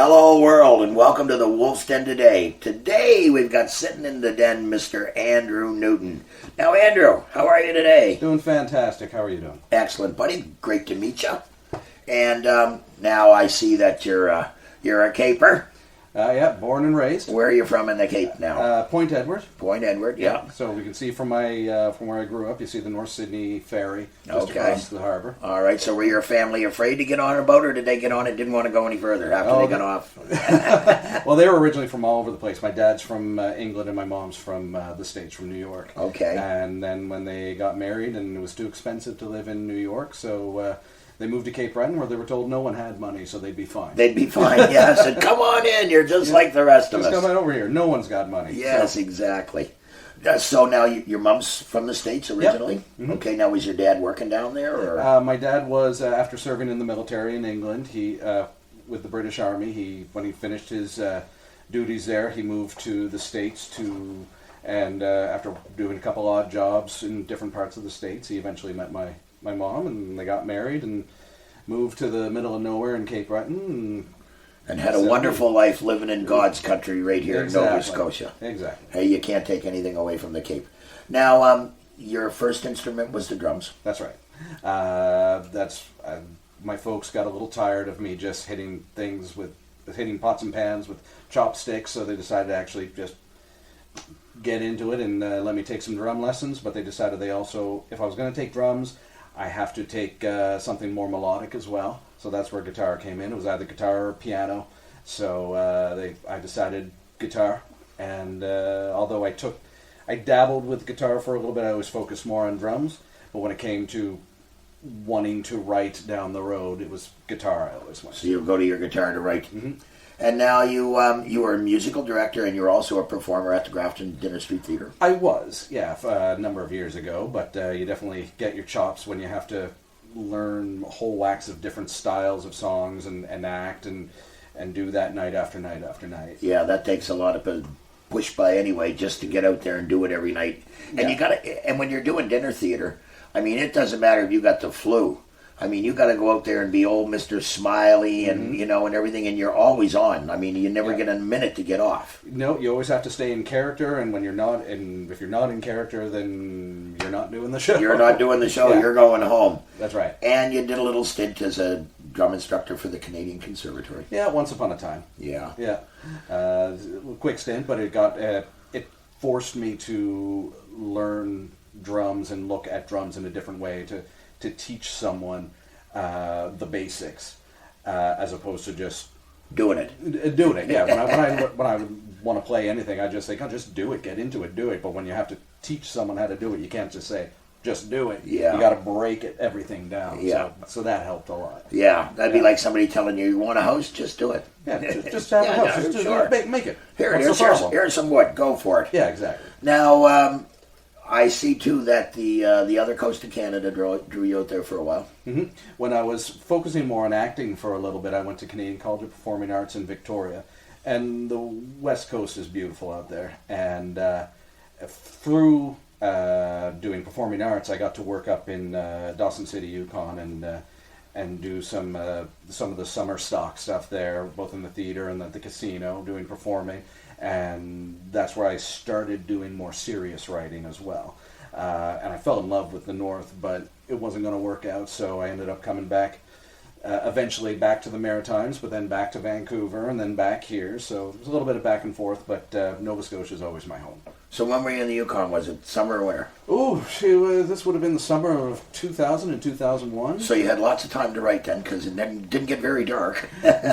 Hello world and welcome to the Wolf's Den today. Today we've got sitting in the den Mr. Andrew Newton. Now Andrew, how are you today? Doing fantastic. How are you doing? Excellent, buddy. Great to meet you. And now I see that you're a Caper. Yeah, born and raised. Where are you from in the Cape now? Point Edward. Point Edward, yeah. So we can see from from where I grew up, you see the North Sydney ferry just across the harbour. All right, so were your family afraid to get on a boat, or did they get on and didn't want to go any further after they got off? Well, they were originally from all over the place. My dad's from England and my mom's from the States, from New York. Okay. And then when they got married and it was too expensive to live in New York, so they moved to Cape Breton where they were told no one had money, so they'd be fine. They'd be fine, yeah. I said, come on in, you're just like the rest of us. Just come on over here. No one's got money. Yes, so. Exactly. So now your mom's from the States originally? Yep. Mm-hmm. Okay, now was your dad working down there? Or? My dad was, after serving in the military in England, he with the British Army, when he finished his duties there, he moved to the States and after doing a couple odd jobs in different parts of the States, he eventually met my mom, and they got married and moved to the middle of nowhere in Cape Breton. And had a wonderful life living in God's country right here in Nova Scotia. Exactly. Hey, you can't take anything away from the Cape. Now, your first instrument was the drums. That's right. My folks got a little tired of me just hitting pots and pans with chopsticks, so they decided to actually just get into it and let me take some drum lessons. But they decided if I was going to take drums, I have to take something more melodic as well. So that's where guitar came in. It was either guitar or piano. So I decided guitar. And although I dabbled with guitar for a little bit, I always focused more on drums. But when it came to wanting to write down the road, it was guitar I always went. So you go to your guitar to write. Mm-hmm. And now you were a musical director, and you're also a performer at the Grafton Dinner Street Theatre. I was, yeah, a number of years ago. But you definitely get your chops when you have to learn a whole wax of different styles of songs and act and do that night after night after night. Yeah, that takes a lot of push by anyway, just to get out there and do it every night. And and when you're doing dinner theater, I mean, it doesn't matter if you got the flu. I mean, you got to go out there and be old Mr. Smiley and, and everything, and you're always on. I mean, you never get a minute to get off. No, you always have to stay in character, and if you're not in character, then you're not doing the show. You're not doing the show, You're going home. That's right. And you did a little stint as a drum instructor for the Canadian Conservatory. Yeah, once upon a time. Yeah. Yeah. Quick stint, but it forced me to learn drums and look at drums in a different way, to teach someone the basics as opposed to just doing it. Doing it, yeah. When I want to play anything, I just think, just do it, get into it, do it. But when you have to teach someone how to do it, you can't just say, just do it. Yeah. You got to break everything down. Yeah. So that helped a lot. Yeah, that'd be like somebody telling you want a house, just do it. Yeah, just have a house. Just sure. Make it. Here's some wood. Go for it. Yeah, exactly. Now, I see too that the other coast of Canada drew you out there for a while. Mm-hmm. When I was focusing more on acting for a little bit, I went to Canadian College of Performing Arts in Victoria, and the West Coast is beautiful out there. And through doing performing arts, I got to work up in Dawson City, Yukon, and do some of the summer stock stuff there, both in the theater and the casino, doing performing. And that's where I started doing more serious writing as well. And I fell in love with the North, but it wasn't going to work out, so I ended up coming back, eventually back to the Maritimes, but then back to Vancouver, and then back here. So it was a little bit of back and forth, but Nova Scotia is always my home. So when were you in the Yukon? Was it summer or where? Oh, this would have been the summer of 2000 and 2001. So you had lots of time to write then, because it didn't get very dark.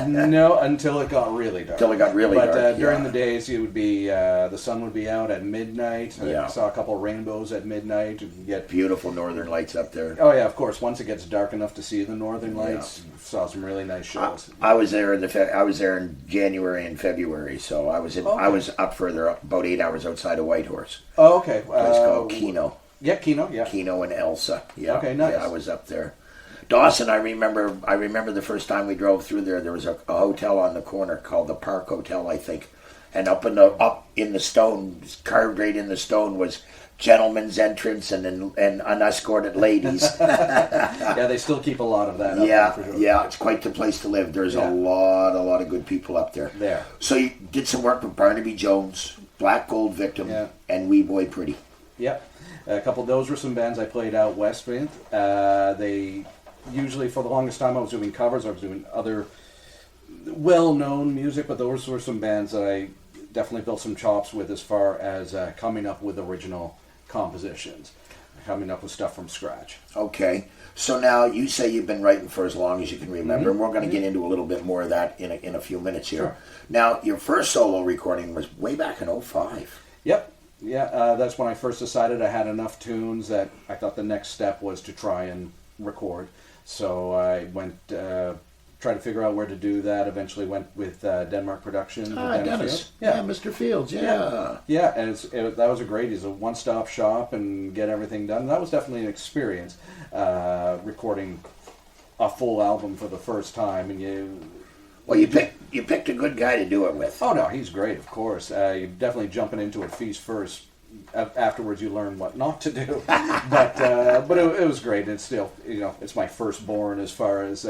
No, until it got really dark. Until it got really dark. But during the days, it would be the sun would be out at midnight. Yeah. I saw a couple of rainbows at midnight. You get beautiful northern lights up there. Oh yeah, of course. Once it gets dark enough to see the northern lights, saw some really nice shows. I was there in January and February, so I was up further, about 8 hours outside of Whitehorse. Oh, okay. A place called Kino. Yeah, Kino. Yeah. Kino and Elsa. Yeah. Okay, nice. Yeah, I was up there. Dawson, I remember the first time we drove through there. There was a hotel on the corner called the Park Hotel, I think, and up in the stone, carved right in the stone, was gentlemen's entrance and unescorted ladies. Yeah, they still keep a lot of that up Yeah, there for sure. yeah, it's quite the place to live. There's Yeah. a lot of good people up there. There. So you did some work with Barnaby Jones, Black Gold Victim, Yeah. and Wee Boy Pretty. Yep. A couple of those were some bands I played out west with. They usually, for the longest time, I was doing covers. I was doing other well-known music, but those were some bands that I definitely built some chops with as far as coming up with original compositions, coming up with stuff from scratch. Okay, so now you say you've been writing for as long as you can remember, and we're going to get into a little bit more of that in a few minutes here. Sure. Now, your first solo recording was way back in '05. Yep. Yeah, that's when I first decided I had enough tunes that I thought the next step was to try and record. So I went, tried to figure out where to do that. Eventually went with Denmark Productions. with Dennis Dennis. Fields. Yeah, Mr. Fields, yeah. Yeah, and that was a great. He's a one-stop shop and get everything done. That was definitely an experience, recording a full album for the first time, and Well, you picked a good guy to do it with. Oh no, he's great, of course. You're definitely jumping into it feast first. Afterwards, you learn what not to do. but it was great. It's still, it's my firstborn as far as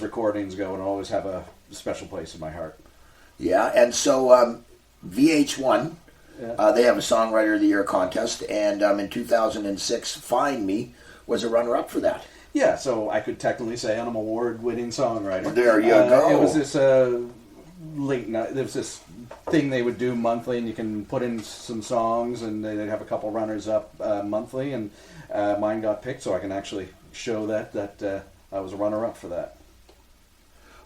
recordings go, and I always have a special place in my heart. Yeah, and so VH1, Yeah. they have a Songwriter of the Year contest, and in 2006, Find Me was a runner-up for that. Yeah, so I could technically say I'm an award-winning songwriter. There you go. It was this late night. There was this thing they would do monthly, and you can put in some songs, and they'd have a couple runners up monthly, and mine got picked, so I can actually show that I was a runner-up for that.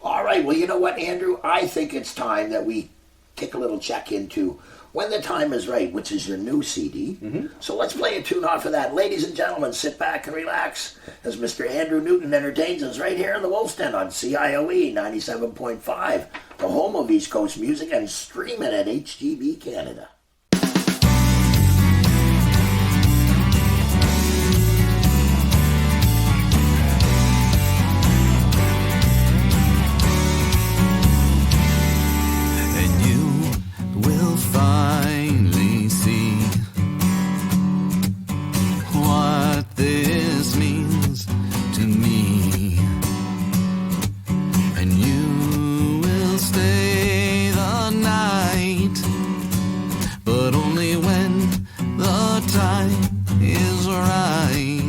All right, well, you know what, Andrew? I think it's time that we take a little check into When the Time Is Right, which is your new CD. So let's play a tune off of that. Ladies and gentlemen, sit back and relax as Mr. Andrew Newton entertains us right here in the Wolf's Den on CIOE 97.5, the home of East Coast music, and streaming at HGB Canada. Finally see what this means to me, and you will stay the night, but only when the time is right.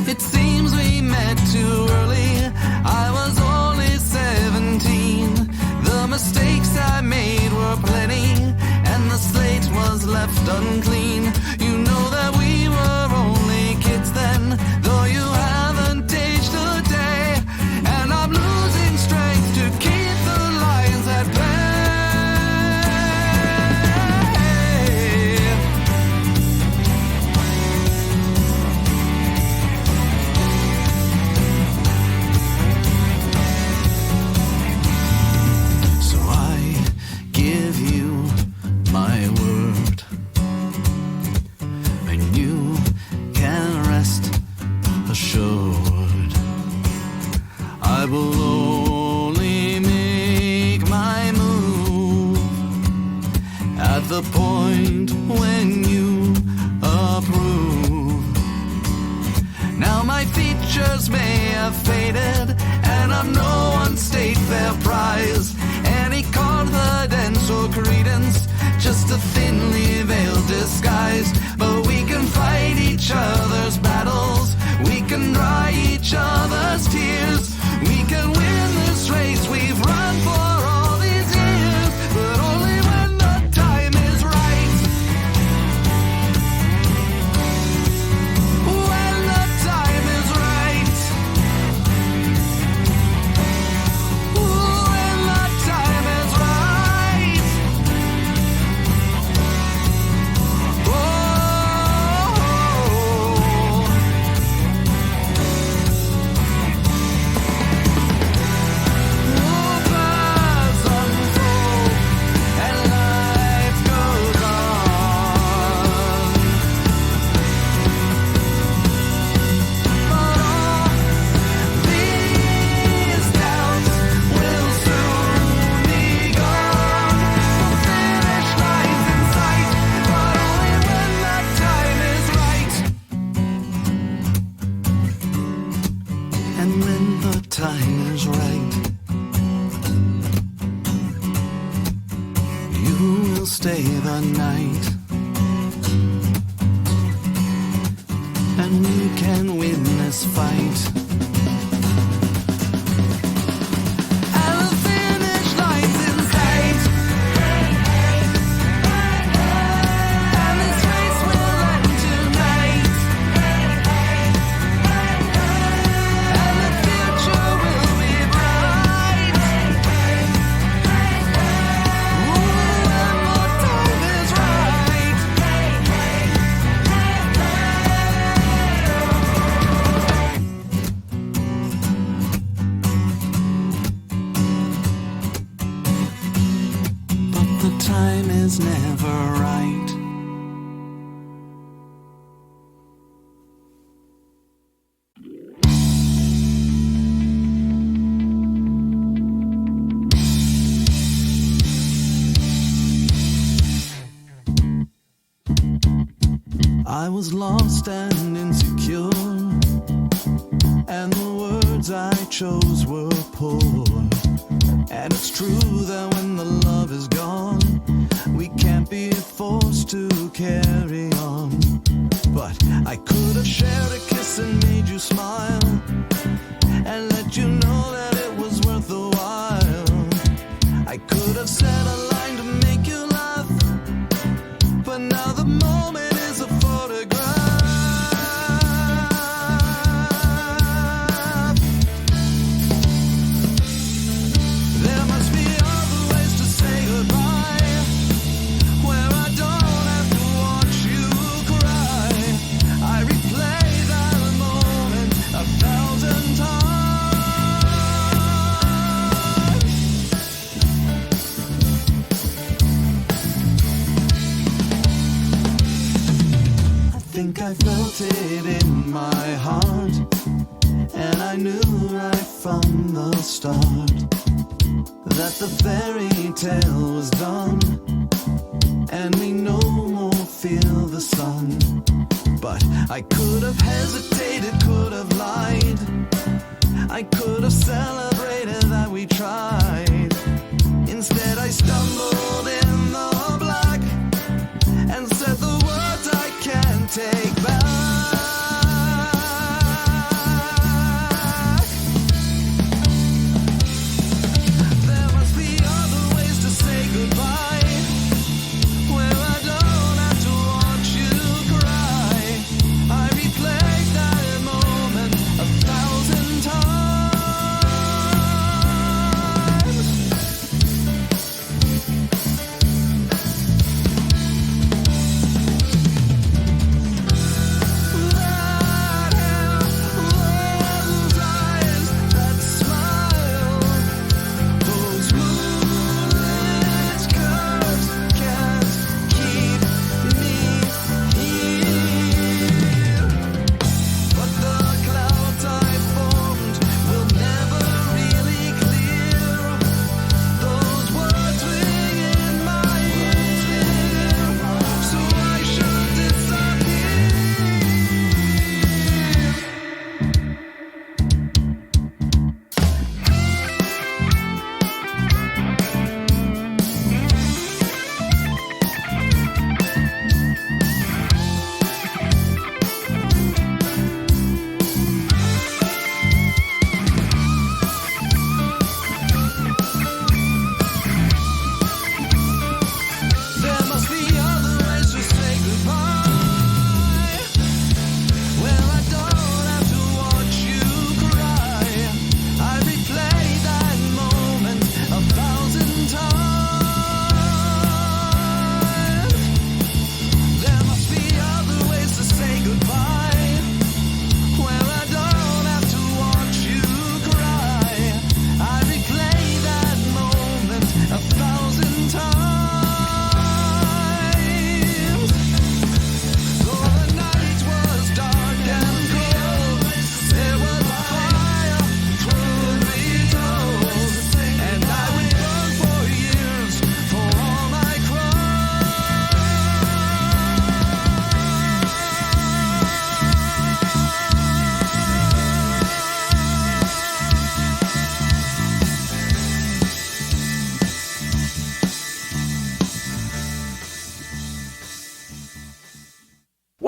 It seems we met too early. I was only 17. The mistakes I made were plenty, and the slate was left unclean. You know that we were only kids then, though you haven't aged a day, and I'm losing strength to keep the lines at bay. So I give you my word, and you can rest assured. I will only make my move at the point when you approve. Now my features may have faded, and I'm no one's state fair prize. Any confidence or credence, just a thinly veiled disguise. But we can fight each other's battles, we can dry each other's tears, we can win this race we've run for all these years, but only when the time is right. When the time is right. When the time is right. Oh. stay the night, and we can win this fight. And the finish line's in sight, and this race will end tonight, and the future will be bright. Ooh, and more time is right. But the time is never right. I was lost and insecure, and the words I chose were poor. And it's true that when the love is gone, we can't be forced to carry on. But I could have shared a kiss and made you smile, and let you know that it was worth the while. I could have said a line to make you laugh, but now the moment is a photograph. There must be other ways to say goodbye, where I don't have to watch you cry. I replay that moment 1,000 times. I think I felt it in my heart, and I knew right from the start that the fairy tale was done, and we no more feel the sun. But I could have hesitated, could have lied, I could have celebrated that we tried. Instead I stumbled in the black and said the words I can't take back. There must be other ways to say goodbye, where I don't have to watch you cry. I replayed that moment 1,000 times.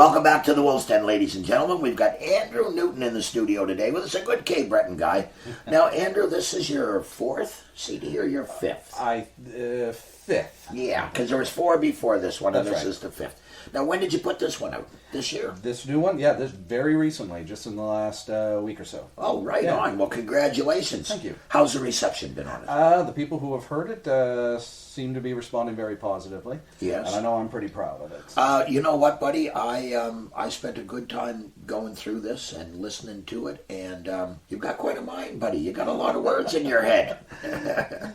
Welcome back to the Wolf's Den, ladies and gentlemen. We've got Andrew Newton in the studio today with us, a good Cape Breton guy. Now, Andrew, this is your 4th CD or your 5th? Fifth. Yeah, because there was 4 before this one, and That's this right. is the 5th. Now, when did you put this one out? This year? This new one, yeah, this very recently, just in the last week or so. Oh, right Yeah. on. Well, congratulations. Thank you. How's the reception been on it? The people who have heard it seem to be responding very positively. Yes. And I know I'm pretty proud of it. You know what, buddy? I spent a good time going through this and listening to it, and you've got quite a mind, buddy. You got a lot of words in your head.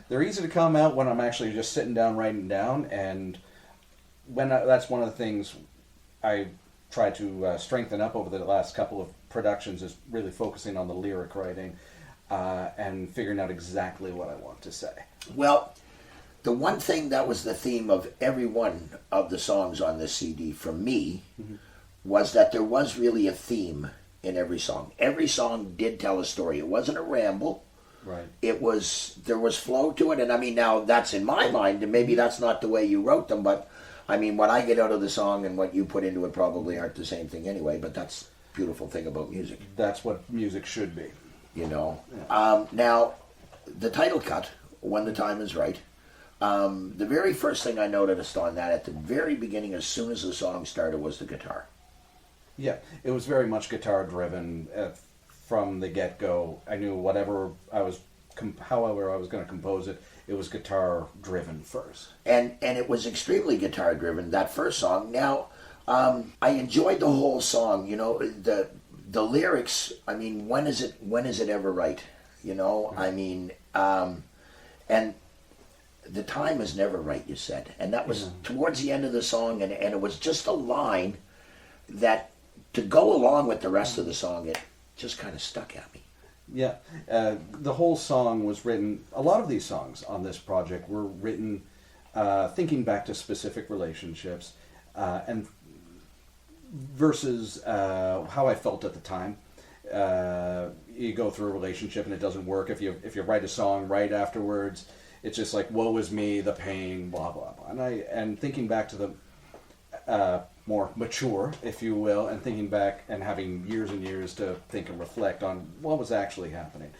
They're easy to come out when I'm actually just sitting down, writing down, and that's one of the things I try to strengthen up over the last couple of productions is really focusing on the lyric writing and figuring out exactly what I want to say. Well, the one thing that was the theme of every one of the songs on this CD for me was that there was really a theme in every song. Every song did tell a story. It wasn't a ramble. Right. There was flow to it, and I mean, now that's in my mind, and maybe that's not the way you wrote them, but I mean, what I get out of the song and what you put into it probably aren't the same thing anyway, but that's the beautiful thing about music, That's what music should be. you know. Now, the title cut, When the Time Is Right, the very first thing I noticed on that at the very beginning, as soon as the song started, was the guitar. Yeah, it was very much guitar driven from the get go. I knew whatever I was, however I was going to compose it, it was guitar driven first. And it was extremely guitar driven, that first song. Now, I enjoyed the whole song, you know, the lyrics. I mean, when is it ever right? You know, I mean, and the time is never right, you said. And that was towards the end of the song, and it was just a line that, to go along with the rest of the song, it just kind of stuck at me. Yeah, the whole song was written. A lot of these songs on this project were written thinking back to specific relationships and versus how I felt at the time. You go through a relationship and it doesn't work. If you write a song right afterwards, it's just like, woe is me, the pain, blah blah blah. And thinking back to the more mature, if you will, and thinking back and having years and years to think and reflect on what was actually happening.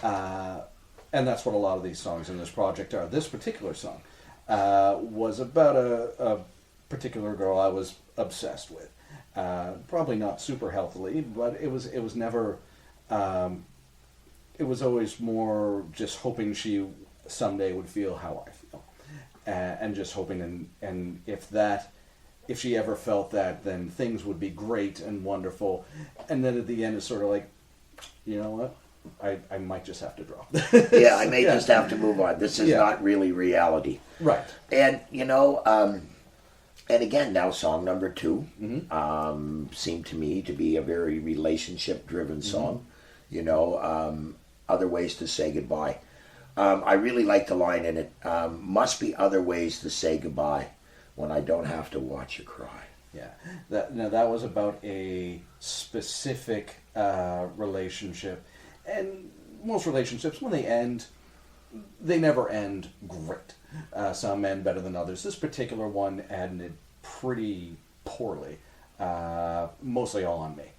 And that's what a lot of these songs in this project are. This particular song was about a particular girl I was obsessed with. Probably not super healthily, but it was never. It was always more just hoping she someday would feel how I feel, and just hoping and if she ever felt that, then things would be great and wonderful. And then at the end, it's sort of like, you know what? I might just have to drop. Yeah, I may just have to move on. This is not really reality. Right. And, you know, and again, now song number 2 seemed to me to be a very relationship-driven song. You know, other ways to say goodbye. I really like the line in it, must be other ways to say goodbye when I don't have to watch you cry. Yeah. That was about a specific relationship. And most relationships, when they end, they never end great. Some end better than others. This particular one ended pretty poorly, mostly all on me.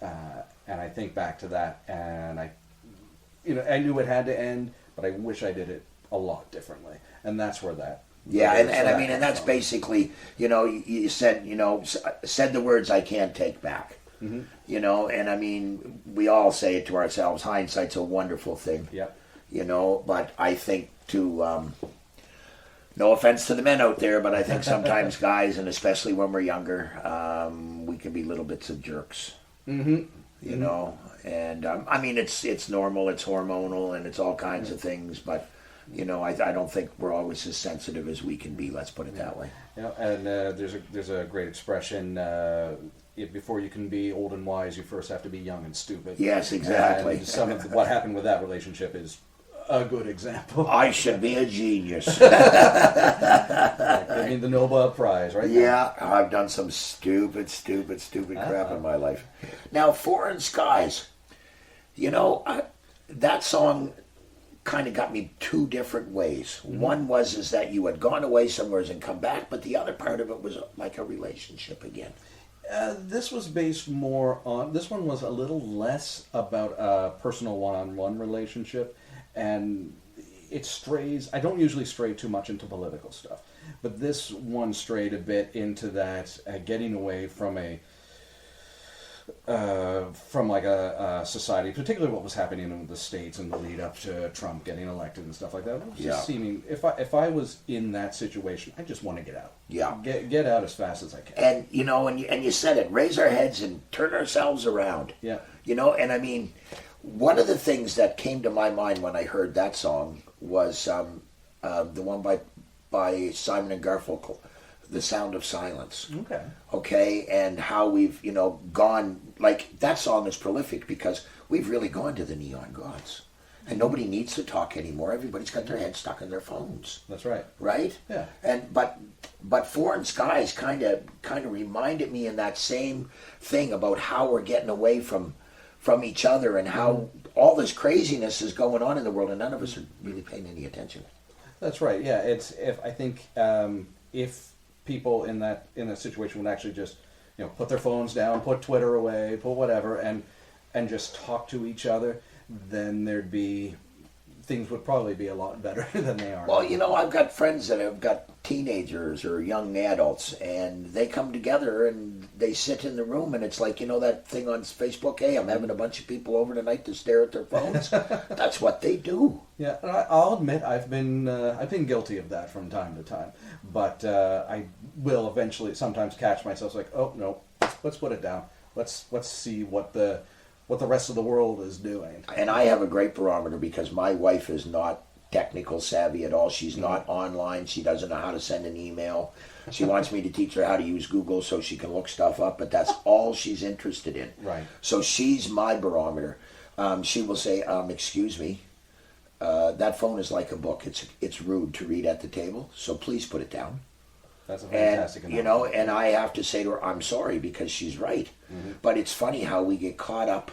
And I think back to that, and I knew it had to end, but I wish I did it a lot differently. And that's where that. Yeah, and I mean, and that's basically, you know, you said, you know, said the words I can't take back. You know, and I mean, we all say it to ourselves, hindsight's a wonderful thing. Yep. You know, but I think no offense to the men out there, but I think sometimes guys, and especially when we're younger, we can be little bits of jerks. You know, and I mean, it's normal, it's hormonal, and it's all kinds of things, but you know, I don't think we're always as sensitive as we can be. Let's put it that way. Yeah, and there's a great expression. Before you can be old and wise, you first have to be young and stupid. Yes, exactly. And some of what happened with that relationship is a good example. I should be a genius. I mean, the Nobel Prize, right? Yeah, I've done some stupid crap in my life. Now, Foreign Skies, you know, that song kind of got me 2 different ways. One is that you had gone away somewhere and come back, but the other part of it was like a relationship again. This was based more on. This one was a little less about a personal one-on-one relationship, and it strays. I don't usually stray too much into political stuff, but this one strayed a bit into that, getting away from a society, particularly what was happening in the States in the lead up to Trump getting elected and stuff like that. It was just seeming, if I was in that situation, I just want to get out. Yeah. Get out as fast as I can. And and you said it, raise our heads and turn ourselves around. Yeah. And I mean, one of the things that came to my mind when I heard that song was the one by Simon and Garfunkel, The Sound of Silence. Okay, and how we've, gone, like, that song is prolific because we've really gone to the neon gods. And nobody needs to talk anymore. Everybody's got their heads stuck in their phones. That's right. Right? Yeah. And but Foreign Skies kind of reminded me in that same thing about how we're getting away from each other and how all this craziness is going on in the world and none of us are really paying any attention. That's right. Yeah. If people in that situation would actually just put their phones down, put Twitter away, put whatever, and just talk to each other, then things would probably be a lot better than they are. Well, I've got friends that have got teenagers or young adults, and they come together and they sit in the room, and it's like, that thing on Facebook, hey, I'm having a bunch of people over tonight to stare at their phones. That's what they do. Yeah, and I'll admit I've been guilty of that from time to time, but I will eventually sometimes catch myself like, oh no, let's put it down. Let's see what the rest of the world is doing. And I have a great barometer because my wife is not technical savvy at all. She's not online. She doesn't know how to send an email. She wants me to teach her how to use Google so she can look stuff up, but that's all she's interested in. Right. So she's my barometer. She will say, excuse me, that phone is like a book. It's rude to read at the table, so please put it down. That's a fantastic analogy. And I have to say to her, I'm sorry, because she's right. Mm-hmm. But it's funny how we get caught up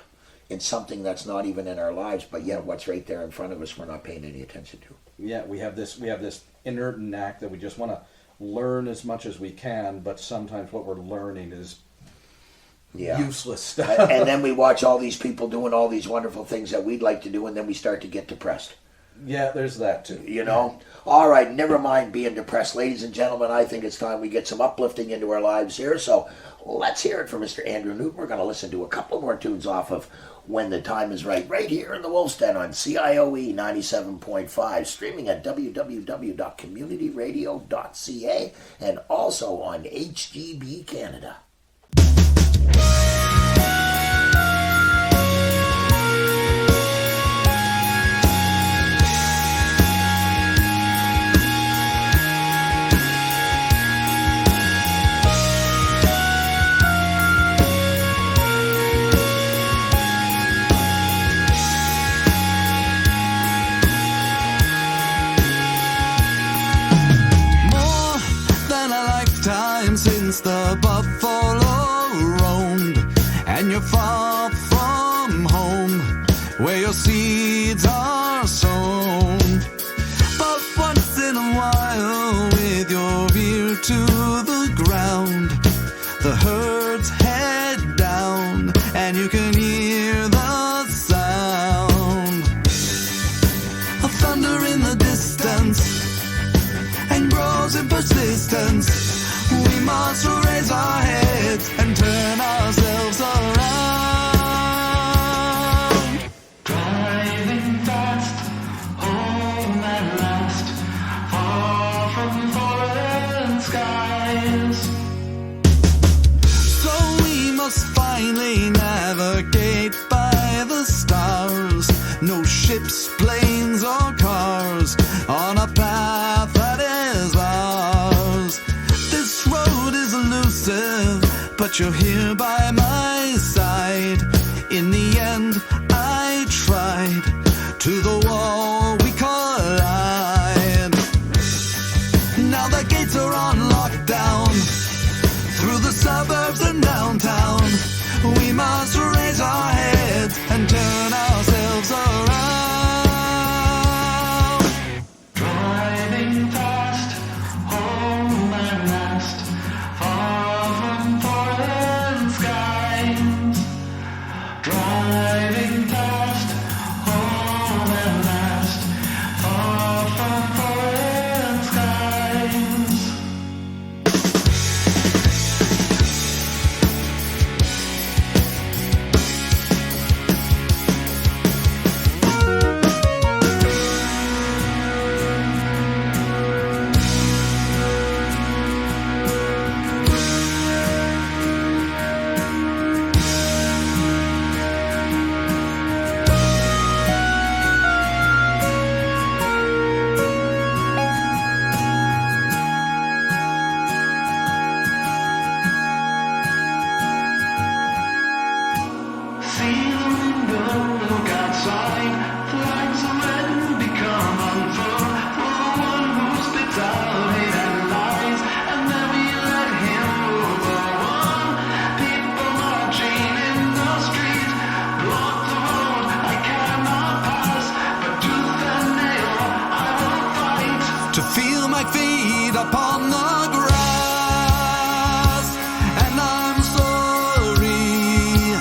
in something that's not even in our lives, but yet what's right there in front of us we're not paying any attention to. Yeah, we have this inner knack that we just want to learn as much as we can, but sometimes what we're learning is useless stuff. And then we watch all these people doing all these wonderful things that we'd like to do, and then we start to get depressed. Yeah, there's that too. All right, never mind being depressed. Ladies and gentlemen, I think it's time we get some uplifting into our lives here. So let's hear it from Mr. Andrew Newton. We're going to listen to a couple more tunes off of When the Time is Right here in the Wolf's Den on CIOE 97.5, streaming at www.communityradio.ca and also on HGB Canada. Since the buffalo roamed, and you're far from home, where your seeds are sown. But once in a while, with your ear to the ground, the herds head down, and you can hear the sound of thunder in the distance, and grows in persistence. We must raise our heads and turn ourselves around. Driving fast, home at last, far from foreign skies. So we must finally navigate by the stars. No ships, planes, or cars on a path that is ours. This road is elusive, but you're here by my side. In the end, I tried. To the wall we collide. Now the gates are on lockdown. Through the suburbs and downtown, we must raise our heads and turn ourselves around. Driving fast, home at last, far from foreign to feel my feet upon the grass. And I'm sorry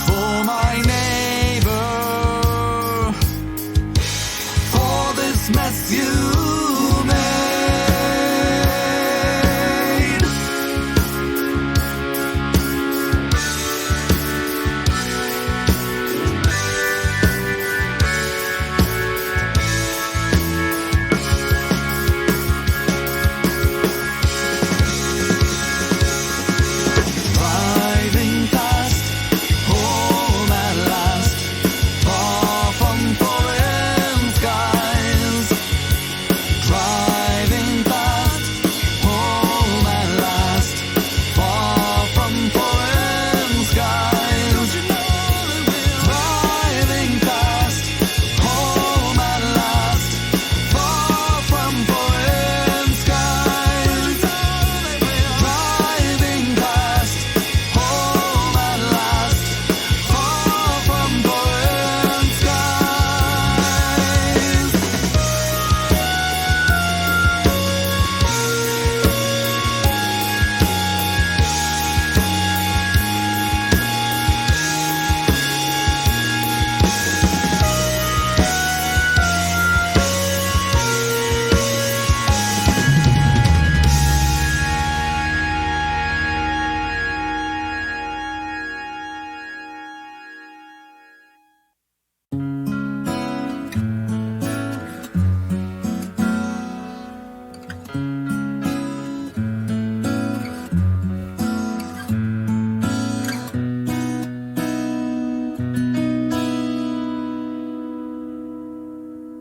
for my neighbor, for this mess you made. Driving past home at last, far from foreign skies. Driving past home at last, far from foreign skies. Driving past home at last, far from foreign skies. Driving past home at last, far from foreign skies.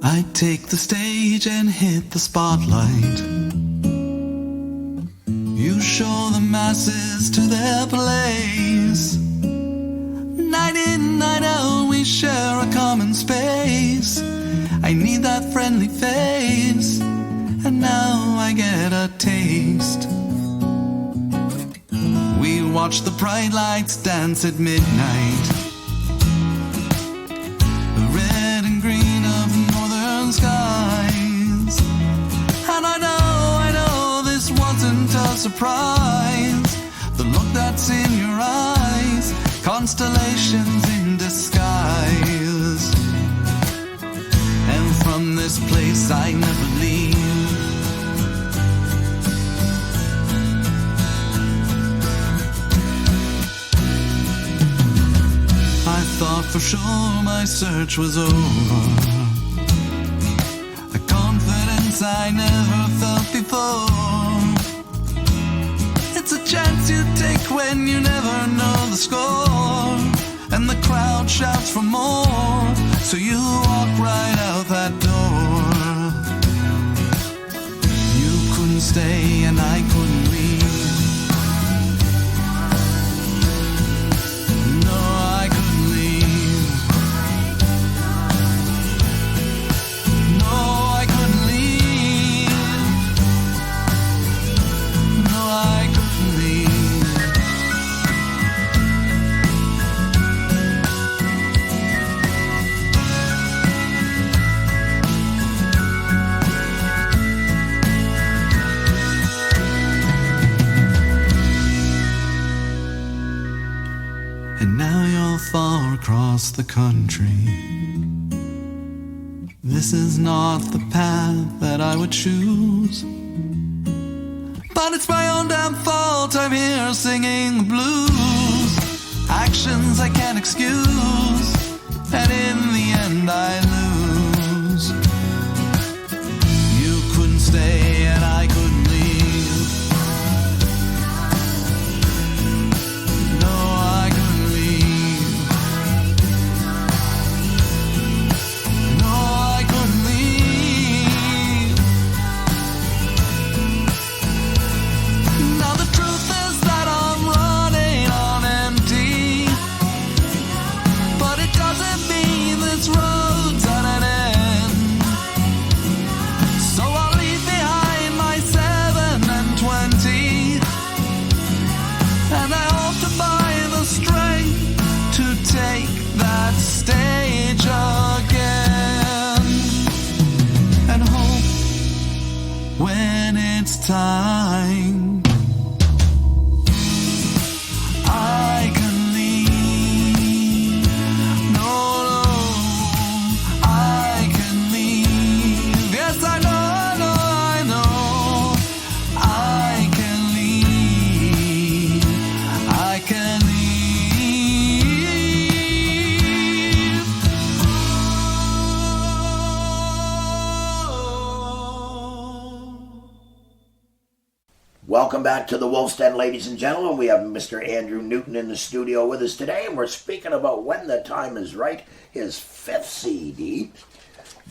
I take the stage and hit the spotlight. You show the masses to their place. Night in, night out, we share a common space. I need that friendly face, and now I get a taste. We watch the bright lights dance at midnight. The red and green of northern skies. And I know this wasn't a surprise. The look that's in your eyes, constellations in disguise. And from this place I never leave. I thought for sure my search was over. A confidence I never felt before. It's a chance you take when you never know the score. And the crowd shouts for more, so you walk right out that door. You couldn't stay and I couldn't leave. No, I couldn't leave. No, I couldn't leave. No, I couldn't leave. And now you're far across the country. This is not the path that I would choose. But it's my own damn fault I'm here singing the blues. Actions I can't excuse, and in the end I lose. You couldn't stay and I couldn't leave. No, I couldn't leave. No, I couldn't leave. Now the truth is that I'm running on empty, but it doesn't mean this road's time. I can leave. No, no, I can leave. Yes, I know. I can leave. I can leave. Welcome back to the Wolf's Den, ladies and gentlemen. We have Mr. Andrew Newton in the studio with us today, and we're speaking about When the Time Is Right, his 5th CD.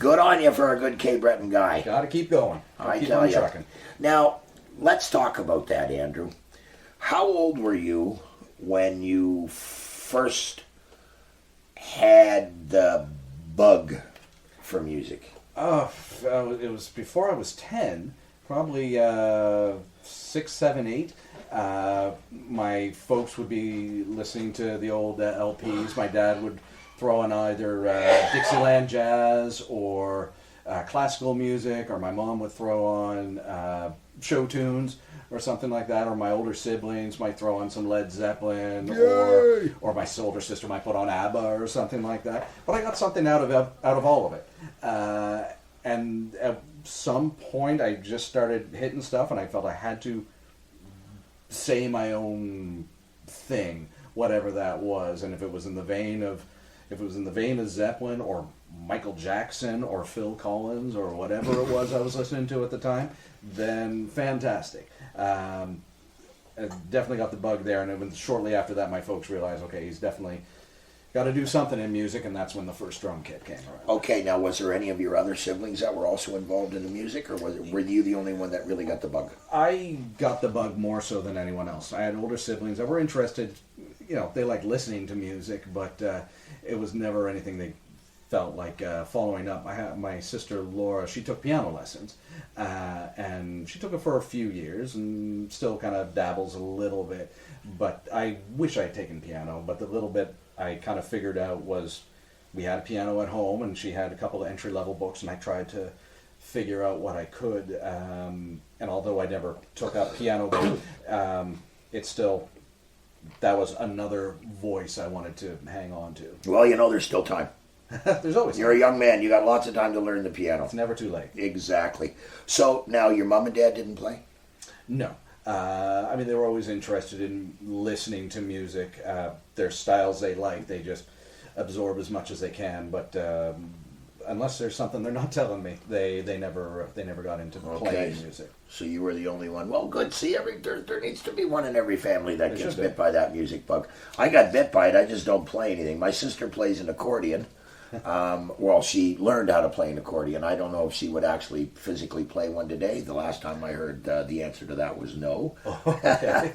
Good on you for a good Cape Breton guy. Got to keep going. I Keep tell on you. trucking. Now, let's talk about that, Andrew. How old were you when you first had the bug for music? It was before I was 10, probably 6, 7, 8. My folks would be listening to the old LPs. My dad would throw on either Dixieland jazz or classical music, or my mom would throw on show tunes or something like that, or my older siblings might throw on some Led Zeppelin, or my older sister might put on ABBA or something like that. But I got something out of all of it. And at some point, I just started hitting stuff, and I felt I had to say my own thing, whatever that was. And if it was in the vein of Zeppelin or Michael Jackson or Phil Collins or whatever it was I was listening to at the time, then fantastic. I definitely got the bug there, and it was shortly after that my folks realized, okay, he's definitely got to do something in music, and that's when the first drum kit came around. Okay, now was there any of your other siblings that were also involved in the music, or were you the only one that really got the bug? I got the bug more so than anyone else. I had older siblings that were interested, they liked listening to music, but it was never anything they felt like following up. My sister Laura, she took piano lessons, and she took it for a few years and still kind of dabbles a little bit, but I wish I'd taken piano, but the little bit I kind of figured out was we had a piano at home, and she had a couple of entry-level books, and I tried to figure out what I could, and although I never took up piano, it's still, that was another voice I wanted to hang on to. Well, there's still time. There's always You're a young man. You got lots of time to learn the piano. It's never too late. Exactly. So now your mom and dad didn't play? No. They were always interested in listening to music. Their styles they like, they just absorb as much as they can. But unless there's something they're not telling me, they never got into playing music. So you were the only one. Well, good. See, there needs to be one in every family that There gets should be. bit by that music bug. I got bit by it. I just don't play anything. My sister plays an accordion. She learned how to play an accordion. I don't know if she would actually physically play one today. The last time I heard the answer to that was no. Okay.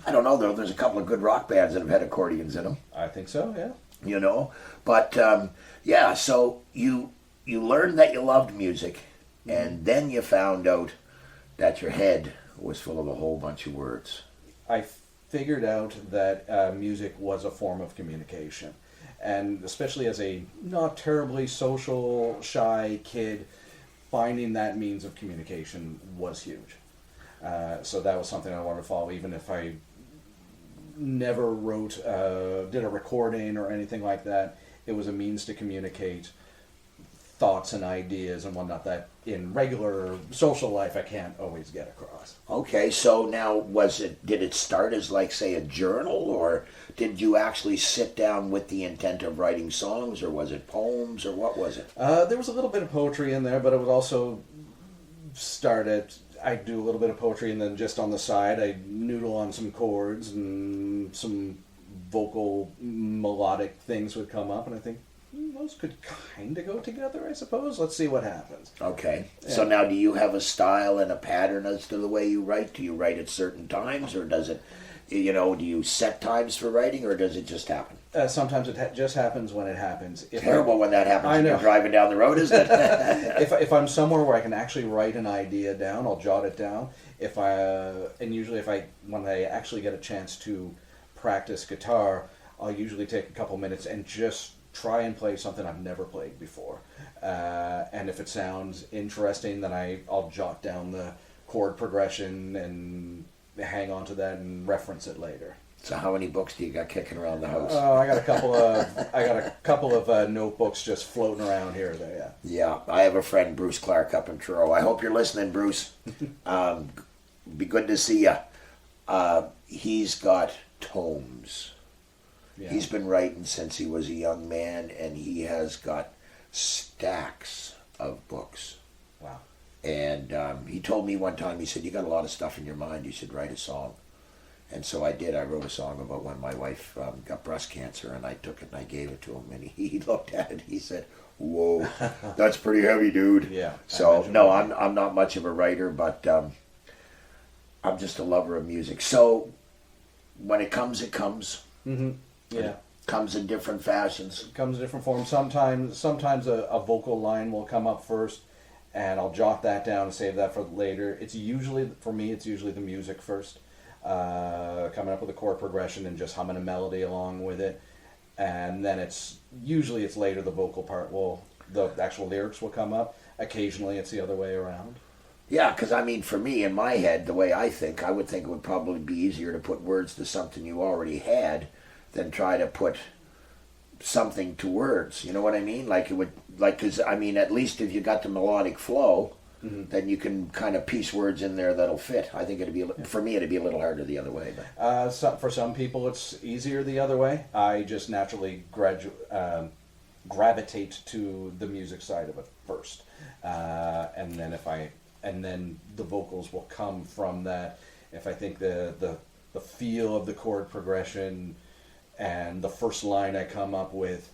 I don't know, though. There's a couple of good rock bands that have had accordions in them. I think so, yeah. But so you learned that you loved music, and then you found out that your head was full of a whole bunch of words. I figured out that music was a form of communication. And especially as a not terribly social, shy kid, finding that means of communication was huge. So that was something I wanted to follow, even if I never did a recording or anything like that. It was a means to communicate thoughts and ideas and whatnot that in regular social life I can't always get across. Okay, so now did it start as like, say, a journal, or did you actually sit down with the intent of writing songs, or was it poems, or what was it? There was a little bit of poetry in there, but it would also I'd do a little bit of poetry, and then just on the side I'd noodle on some chords, and some vocal melodic things would come up, and I think those could kind of go together, I suppose. Let's see what happens. Okay. Yeah. So now do you have a style and a pattern as to the way you write? Do you write at certain times, or does it, do you set times for writing, or does it just happen? Sometimes it just happens when it happens. Terrible when that happens I when know. you're driving down the road, isn't it? If I'm somewhere where I can actually write an idea down, I'll jot it down. When I actually get a chance to practice guitar, I'll usually take a couple minutes and just try and play something I've never played before. And if it sounds interesting, then I'll jot down the chord progression and hang on to that and reference it later. So how many books do you got kicking around the house? I got a couple of notebooks just floating around here or there. Yeah, I have a friend, Bruce Clark, up in Truro. I hope you're listening, Bruce. Be good to see you. He's got tomes. Yeah. He's been writing since he was a young man, and he has got stacks of books. Wow. And he told me one time, he said, you got a lot of stuff in your mind. You should write a song. And so I did. I wrote a song about when my wife got breast cancer, and I took it and I gave it to him. And he looked at it. He said, "Whoa, that's pretty heavy, dude." Yeah. So no, I'm not much of a writer, but I'm just a lover of music. So when it comes, it comes. Mm-hmm. Yeah. It comes in different fashions. It comes in different forms. Sometimes a vocal line will come up first, and I'll jot that down and save that for later. It's usually the music first. Coming up with a chord progression and just humming a melody along with it, and then it's later the vocal part the actual lyrics will come up. Occasionally it's the other way around. Yeah, because I mean, for me, in my head, the way I would think it would probably be easier to put words to something you already had than try to put something to words. You know what I mean? Because I mean, at least if you got the melodic flow, then you can kind of piece words in there that'll fit. I think for me, it'd be a little harder the other way. But. For some people, it's easier the other way. I just naturally gravitate to the music side of it first, and then the vocals will come from that. If I think the feel of the chord progression and the first line I come up with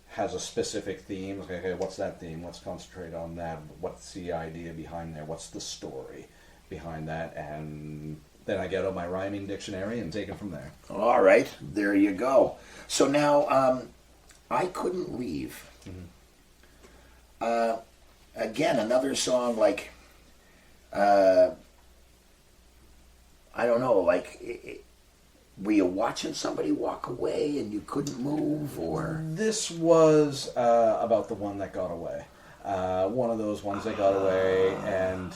has a specific theme. Okay, what's that theme? Let's concentrate on that. What's the idea behind there? What's the story behind that? And then I get out my rhyming dictionary and take it from there. All right, there you go. So now, I Couldn't Leave. Mm-hmm. Again, another song like, I don't know, were you watching somebody walk away and you couldn't move, or? This was about the one that got away. One of those ones that got away, and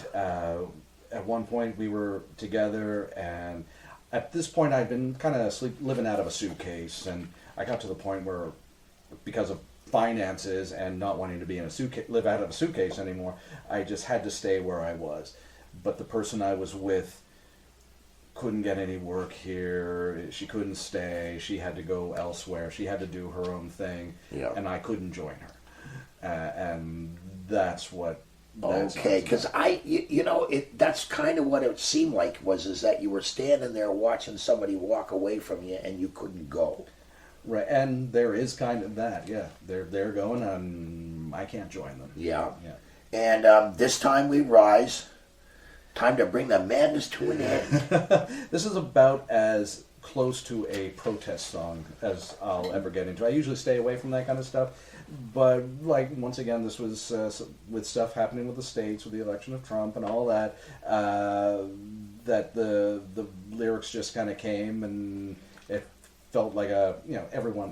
at one point we were together, and at this point I'd been kind of living out of a suitcase, and I got to the point where, because of finances and not wanting to be in live out of a suitcase anymore, I just had to stay where I was. But the person I was with couldn't get any work here. She couldn't stay. She had to go elsewhere. She had to do her own thing, and I couldn't join her. And that's what. Okay, because that's kind of what it seemed like is that you were standing there watching somebody walk away from you and you couldn't go. Right, and there is kind of that. Yeah, they're going, and I can't join them. Yeah. And this time we rise. Time to bring the madness to an end. This is about as close to a protest song as I'll ever get into. I usually stay away from that kind of stuff, but once again, this was with stuff happening with the states, with the election of Trump and all that. That the lyrics just kind of came, and it felt like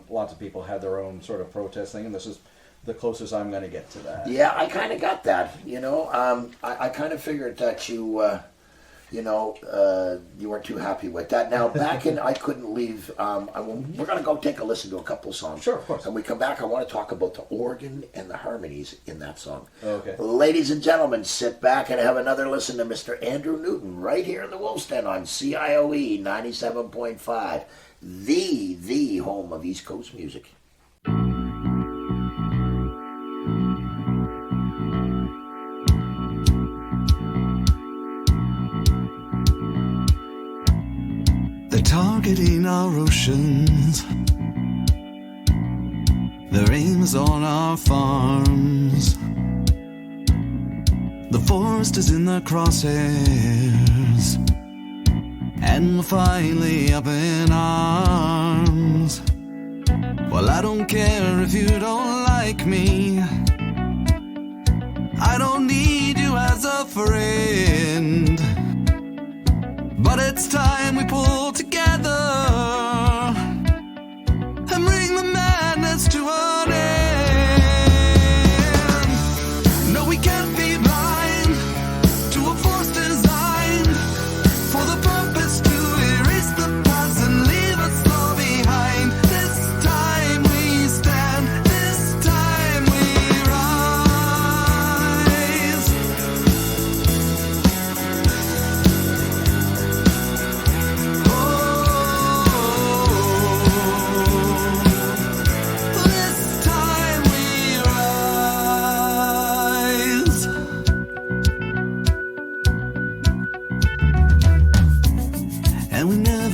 lots of people had their own sort of protest thing, and this is the closest I'm going to get to that. Yeah, I kind of got that. I kind of figured that you weren't too happy with that. Now, back in I Couldn't Leave, we're going to go take a listen to a couple of songs. Sure, of course. And we come back, I want to talk about the organ and the harmonies in that song. Okay. Ladies and gentlemen, sit back and have another listen to Mr. Andrew Newton right here in the Wolf's Den on CIOE 97.5, the home of East Coast music. They're targeting our oceans. Their aim is on our farms. The forest is in their crosshairs, and we're finally up in arms. Well, I don't care if you don't like me. I don't need you as a friend. But it's time we pull together and bring the madness to an end. No, we can't be blind to a forced desire.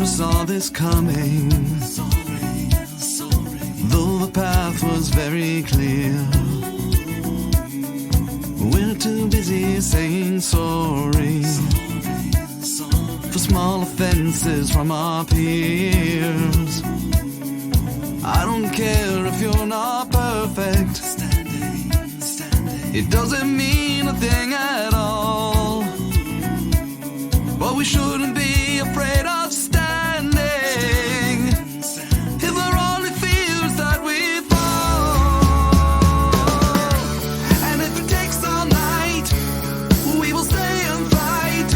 saw this coming, though the path was very clear. We're too busy saying sorry for small offenses from our peers. I don't care if you're not perfect, it doesn't mean a thing at all. But we shouldn't be afraid of standing if there are only fears that we fall. And if it takes all night, we will stay and fight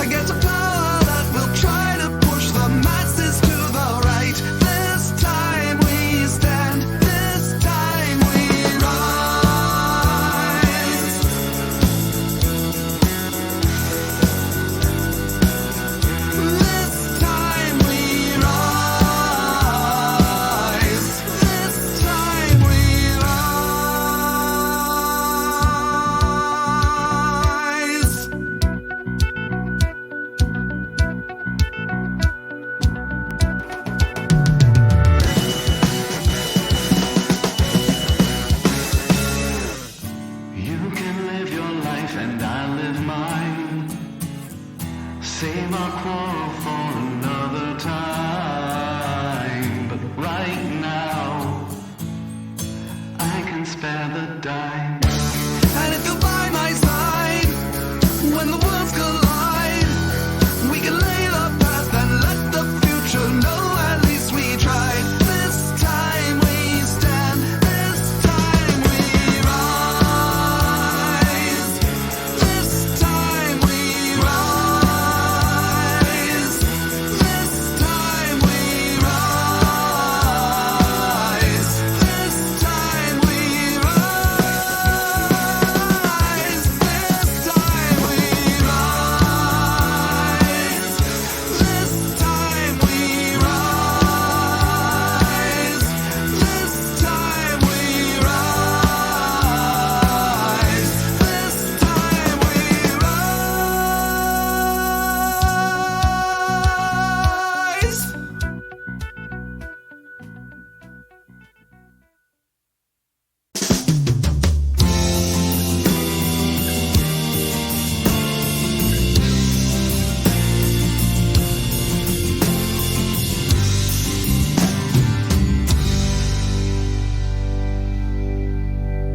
against a power that will try to push the masses to the right. This time we stand, this time we rise. This time we rise. This time we rise. You can live your life and I live mine. Save our quarrel for another time. But right now, I can spare the dime. And if you're by my side, when the worlds collide, we can lay the past and let the future know at least we tried. This time we stand, this time we rise. This time we rise. This time we rise. This time we rise. This time we rise. This time we rise. This time we rise. This time we rise.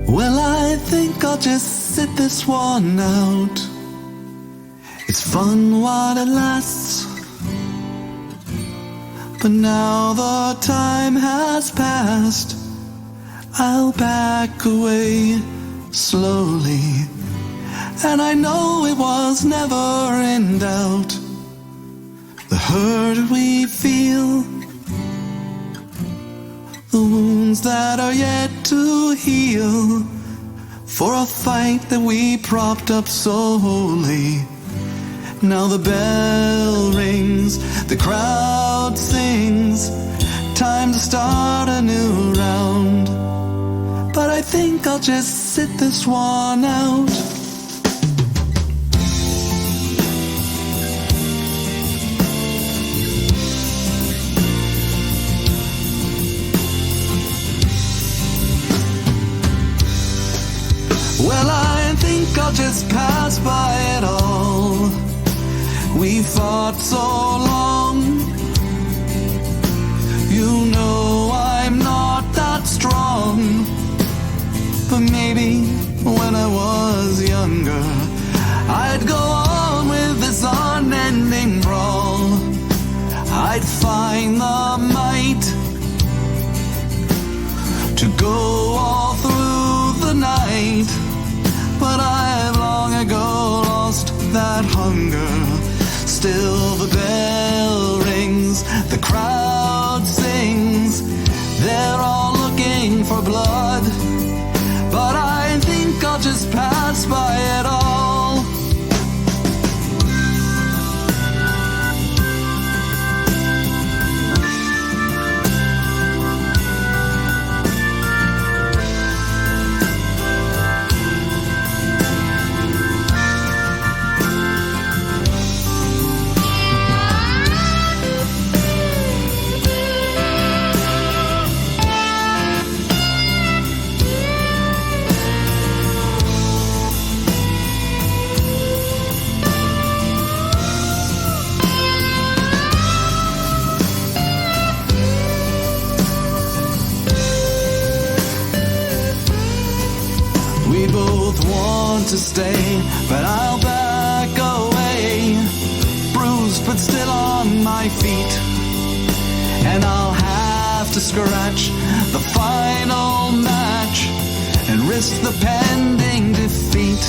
Well, I think I'll just sit this one out. It's fun while it lasts, but now the time has passed. I'll back away slowly, and I know it was never in doubt. The hurt we feel, the wounds that are yet to heal, for a fight that we propped up so wholly. Now the bell rings, the crowd sings, time to start a new round. But I think I'll just sit this one out. Well, I think I'll just pass by it all. We fought so long. You know I'm not that strong. But maybe when I was younger, I'd go on with this unending brawl. I'd find the might to go all through the night. But I've long ago lost that hunger. Still the bell rings, the crowd sings, they're all looking for blood. But I think I'll just pass by it all. to stay, but I'll back away, bruised but still on my feet. And I'll have to scratch the final match and risk the pending defeat.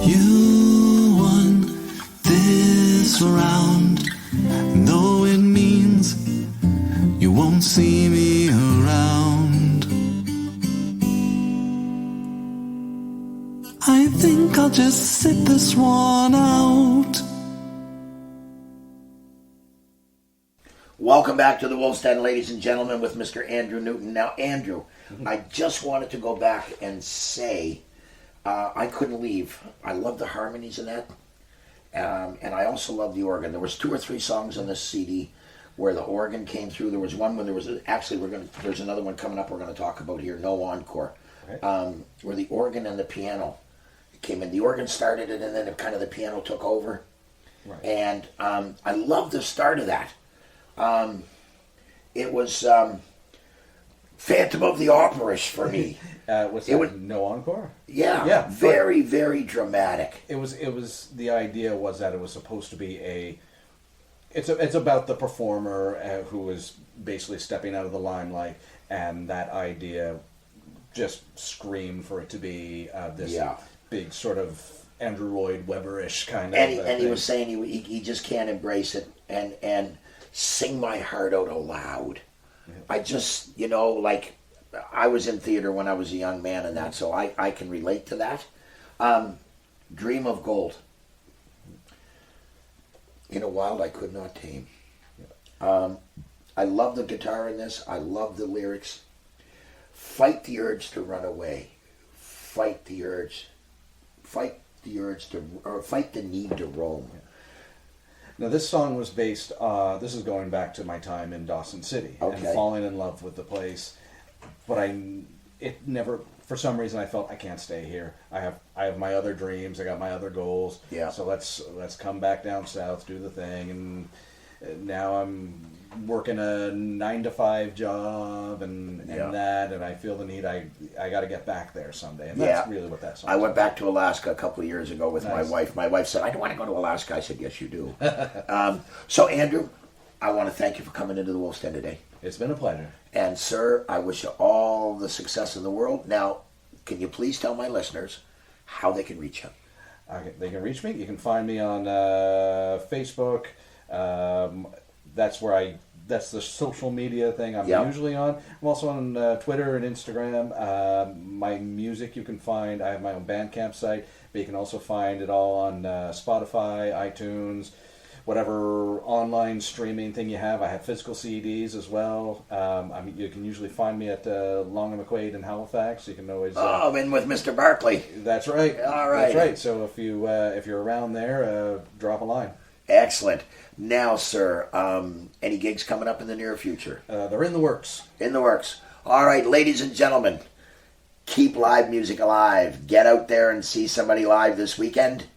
You won this round, though it means you won't see me around. I think I'll just sit this one out. Welcome back to the Wolf's Den, ladies and gentlemen, with Mr. Andrew Newton. Now, Andrew, I just wanted to go back and say I couldn't leave. I love the harmonies in that, and I also love the organ. There was 2 or 3 songs on this CD where the organ came through. There was one when there was there's another one coming up we're going to talk about here, No Encore, where the organ and the piano came in. The organ started it, and then the piano took over. Right. And I love the start of that. It was Phantom of the Opera-ish for me. No Encore? Yeah, very, very dramatic. It was the idea was that it was supposed to be it's about the performer who is basically stepping out of the limelight, and that idea just screamed for it to be this big sort of Andrew Lloyd Webber-ish kind of and he thing. was saying he just can't embrace it and sing my heart out aloud. Yeah. I just, I was in theater when I was a young man and that, so I can relate to that. Dream of Gold. In a Wild I Could Not Tame. I love the guitar in this. I love the lyrics. Fight the urge to run away. Fight the need to roam. Now, this song was based, this is going back to my time in Dawson City and falling in love with the place. But it never, for some reason, I felt I can't stay here. I have my other dreams. I got my other goals. Yeah. So let's come back down south, do the thing. And now I'm working a 9-to-5 job and that, and I feel the need. I got to get back there someday, and that's really what that song. I went back to Alaska a couple of years ago with my wife. My wife said, "I don't want to go to Alaska." I said, "Yes, you do." So, Andrew, I want to thank you for coming into the Wolf's Den today. It's been a pleasure. And, sir, I wish you all the success in the world. Now, can you please tell my listeners how they can reach you? They can reach me. You can find me on Facebook. That's the social media thing I'm usually on. I'm also on Twitter and Instagram. My music you can find. I have my own Bandcamp site, but you can also find it all on Spotify, iTunes, whatever online streaming thing you have. I have physical CDs as well. You can usually find me at Long and McQuaid in Halifax. You can always. I'm in with Mr. Barkley. That's right. All right. That's right. So if you're around there, drop a line. Excellent. Now, sir, any gigs coming up in the near future? They're in the works. In the works. All right, ladies and gentlemen, keep live music alive. Get out there and see somebody live this weekend.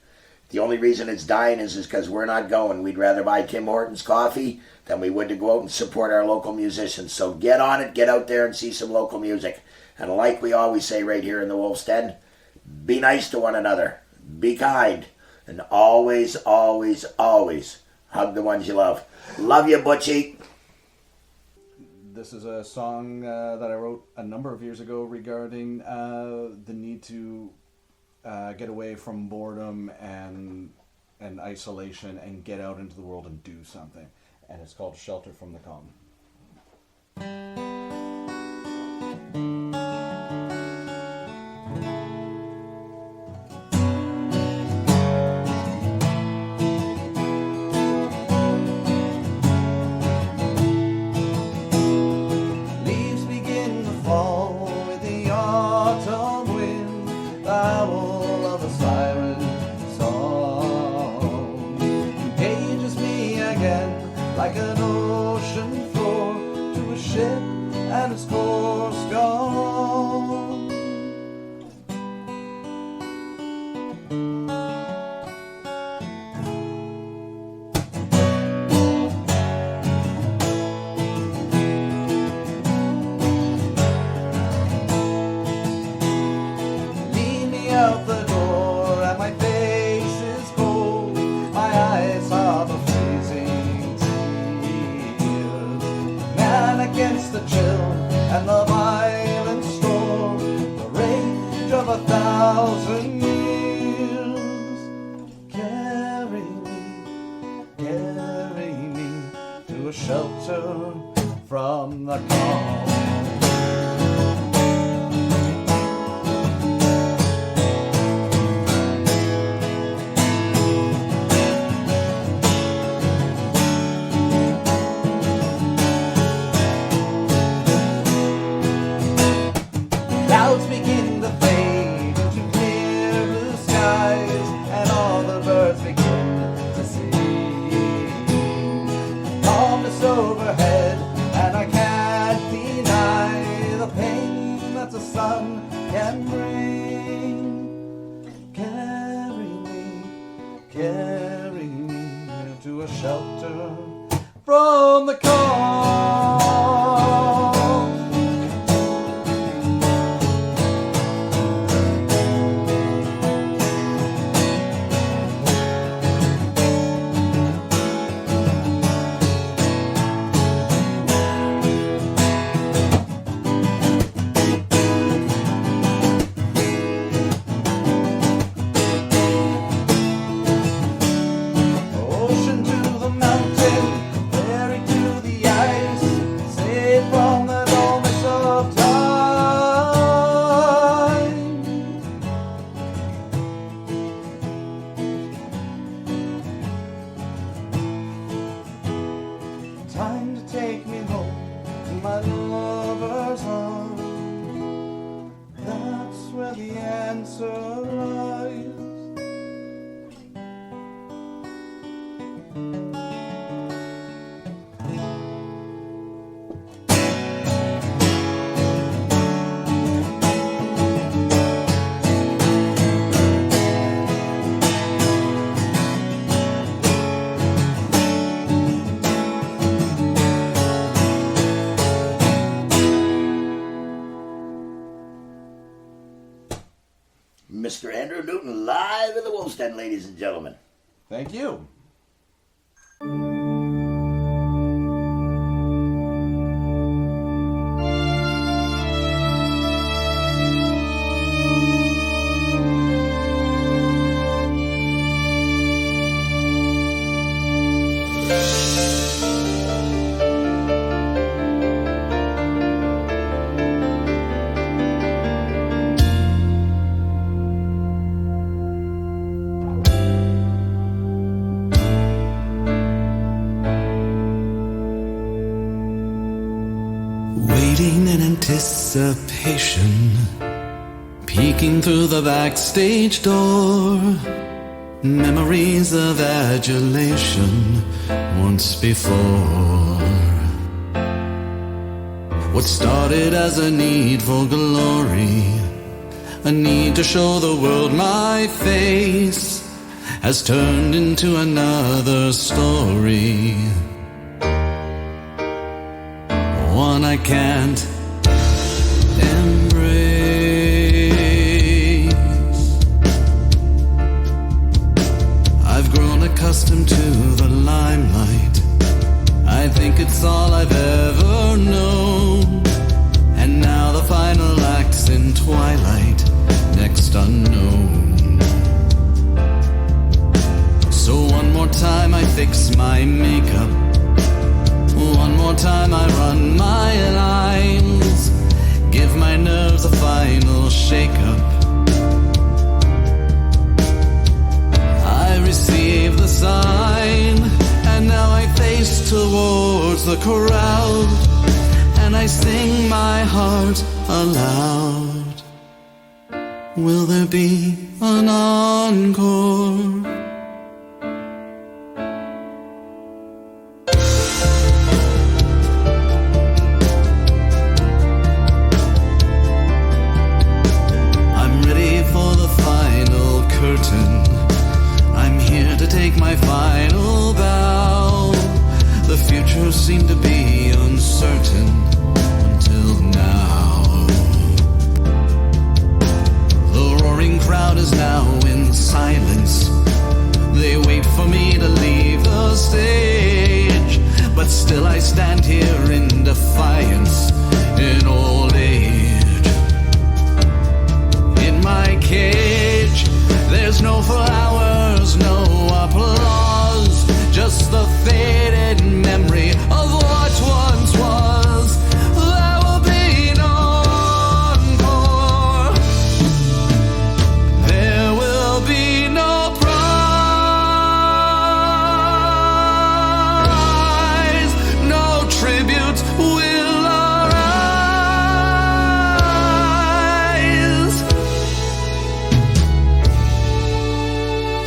The only reason it's dying is because we're not going. We'd rather buy Tim Hortons coffee than we would to go out and support our local musicians. So get on it, get out there and see some local music. And like we always say right here in the Wolf's Den, be nice to one another. Be kind. And always, always, always hug the ones you love. Love you, Butchie. This is a song that I wrote a number of years ago regarding the need to get away from boredom and isolation and get out into the world and do something. And it's called Shelter from the Calm. Like an ocean floor to a ship shelter from the call. Clouds begin to fade into clear blue skies, and all the birds begin to sing. Calmness overhead, and I can't deny the pain that the sun can bring. Carry me to a shelter from the call. Ocean to the mountain, buried to the ice, saved from the dullness of time. Time to take me home to my lover's arms. That's where the answer lies. Mr. Andrew Newton, live in the Wolf's Den, ladies and gentlemen. Thank you. Waiting in anticipation, peeking through the backstage door. Memories of adulation once before. What started as a need for glory, a need to show the world my face, has turned into another story. One I can't embrace. I've grown accustomed to the limelight. I think it's all I've ever known. And now the final act's in twilight, next unknown. So one more time I fix my makeup. One more time I run my lines, give my nerves a final shake-up. I receive the sign, and now I face towards the crowd, and I sing my heart aloud. Will there be an encore? I'm here to take my final bow. The future seemed to be uncertain until now. The roaring crowd is now in silence. They wait for me to leave the stage, but still I stand here in defiance in old age. In my cage, there's no flowers, no applause, just the faded memory of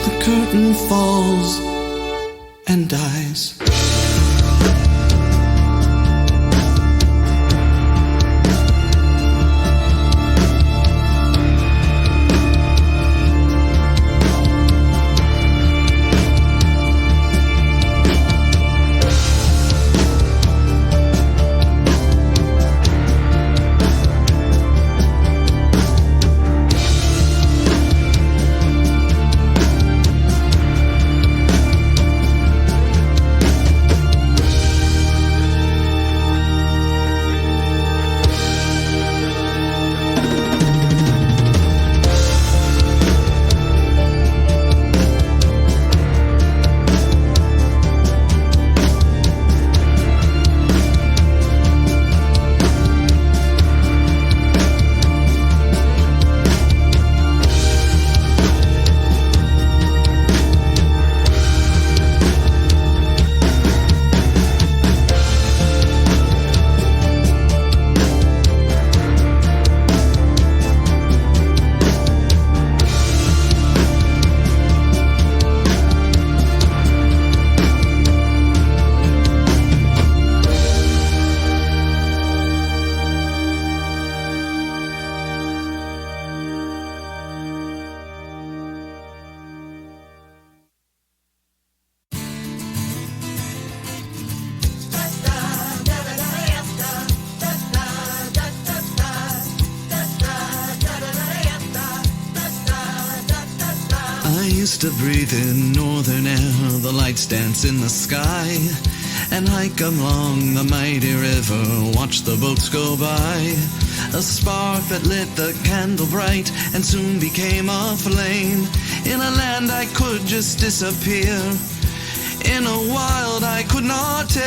The curtain falls and dies. I used to breathe in northern air, the lights dance in the sky, and hike along the mighty river, watch the boats go by. A spark that lit the candle bright and soon became a flame. In a land I could just disappear, in a wild I could not tame.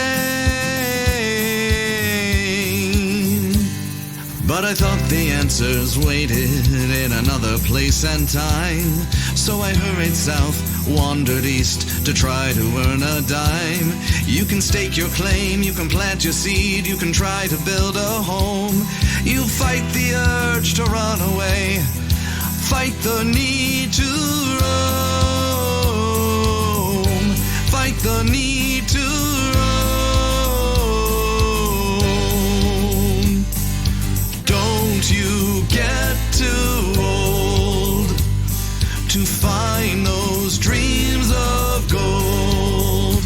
But I thought the answers waited in another place and time. So I hurried south, wandered east to try to earn a dime. You can stake your claim, you can plant your seed, you can try to build a home. You fight the urge to run away, fight the need to roam, fight the need to roam. Don't you get too old to find those dreams of gold.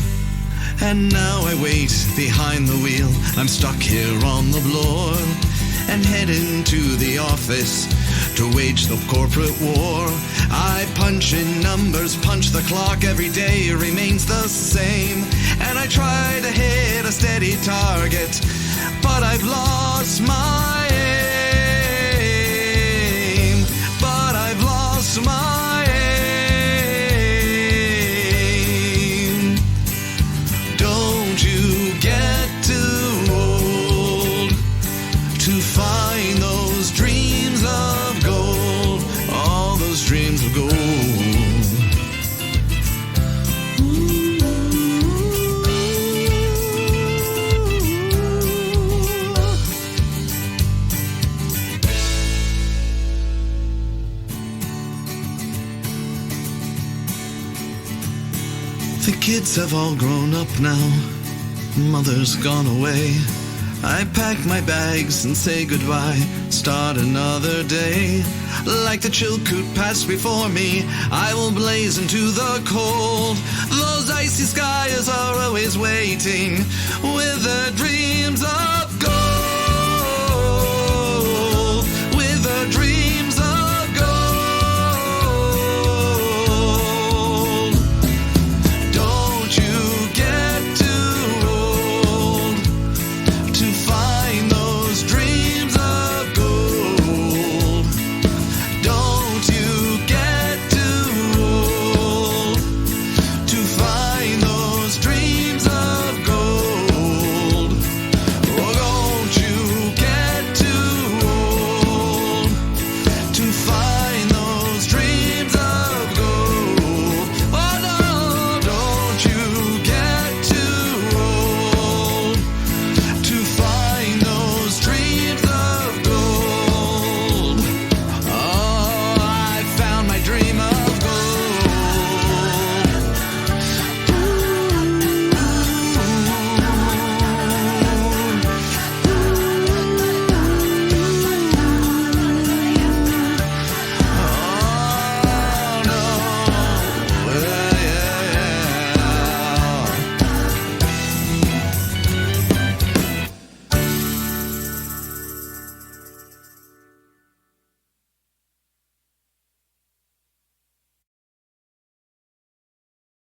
And now I wait behind the wheel, I'm stuck here on the floor, and heading to the office to wage the corporate war. I punch in numbers, punch the clock, every day remains the same, and I try to hit a steady target, but I've lost my aim, but I've lost my aim. Don't you get too old to find those dreams of gold, all those dreams of gold. The kids have all grown up now, mother's gone away. I pack my bags and say goodbye, start another day. Like the Chilkoot passed before me, I will blaze into the cold. Those icy skies are always waiting with their dreams of